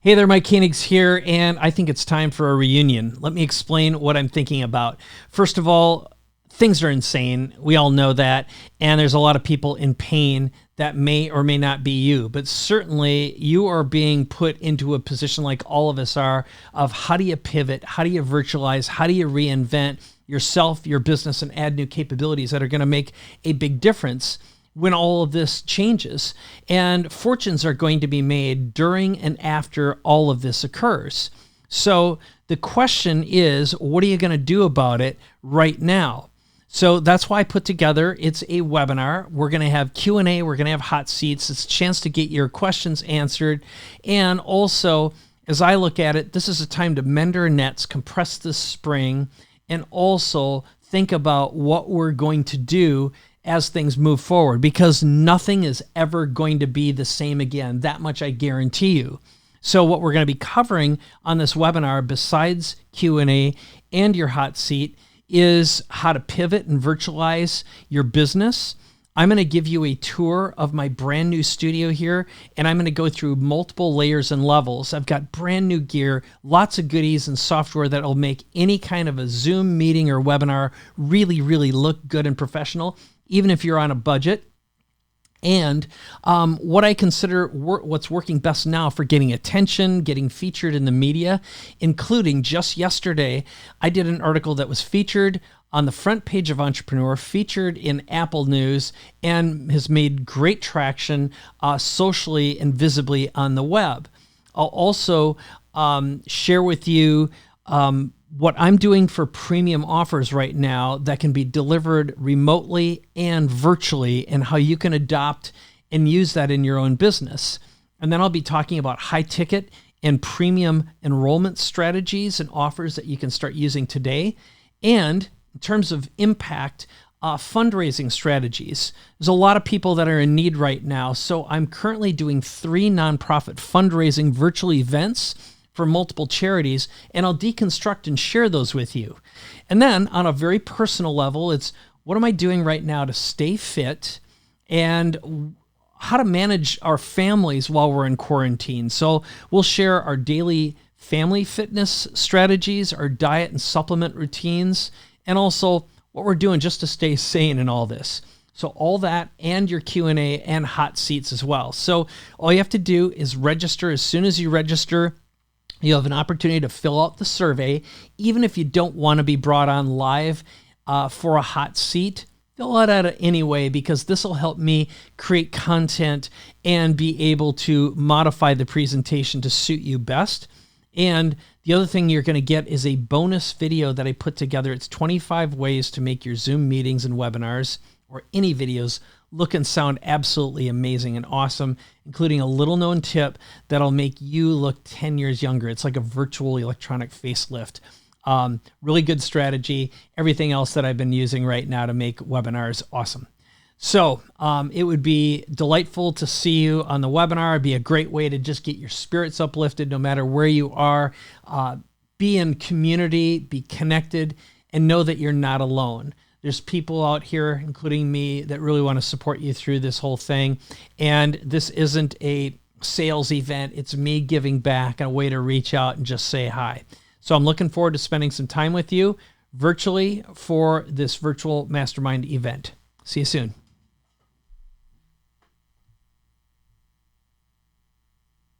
Hey there, Mike Koenigs here, and I think it's time for a reunion. Let me explain what I'm thinking about. First of all, things are insane. We all know that, and there's a lot of people in pain that may or may not be you, but certainly you are being put into a position like all of us are of how do you pivot, how do you virtualize, how do you reinvent yourself, your business, and add new capabilities that are going to make a big difference when all of this changes. And fortunes are going to be made during and after all of this occurs. So the question is, what are you going to do about it right now? So that's why I put together, it's a webinar. We're going to have Q&A, we're going to have hot seats. It's a chance to get your questions answered. And also, as I look at it, this is a time to mend our nets, compress this spring, and also think about what we're going to do as things move forward, because nothing is ever going to be the same again. That much I guarantee you. So what we're going to be covering on this webinar, besides Q&A and your hot seat, is how to pivot and virtualize your business. I'm going to give you a tour of my brand new studio here, and I'm going to go through multiple layers and levels. I've got brand new gear, lots of goodies and software that will make any kind of a Zoom meeting or webinar really, really look good and professional, even if you're on a budget. And what I consider what's working best now for getting attention, getting featured in the media, including just yesterday, I did an article that was featured on the front page of Entrepreneur, featured in Apple News, and has made great traction socially and visibly on the web. I'll also share with you what I'm doing for premium offers right now that can be delivered remotely and virtually, and how you can adopt and use that in your own business. And then I'll be talking about high ticket and premium enrollment strategies and offers that you can start using today. And in terms of impact, fundraising strategies. There's a lot of people that are in need right now. So I'm currently doing 3 nonprofit fundraising virtual events for multiple charities, and I'll deconstruct and share those with you. And then on a very personal level, it's what am I doing right now to stay fit, and how to manage our families while we're in quarantine. So we'll share our daily family fitness strategies, our diet and supplement routines, and also what we're doing just to stay sane in all this. So all that, and your Q&A and hot seats as well. So all you have to do is register. As soon as you register, you have an opportunity to fill out the survey. Even if you don't want to be brought on live for a hot seat, fill it out anyway, because this will help me create content and be able to modify the presentation to suit you best. And the other thing you're going to get is a bonus video that I put together. It's 25 ways to make your Zoom meetings and webinars, or any videos, look and sound absolutely amazing and awesome, including a little known tip that'll make you look 10 years younger. It's like a virtual electronic facelift. Really good strategy. Everything else that I've been using right now to make webinars awesome. So it would be delightful to see you on the webinar. It'd be a great way to just get your spirits uplifted no matter where you are. Be in community, be connected, and know that you're not alone. There's people out here, including me, that really want to support you through this whole thing. And this isn't a sales event. It's me giving back, a way to reach out and just say hi. So I'm looking forward to spending some time with you virtually for this virtual mastermind event. See you soon.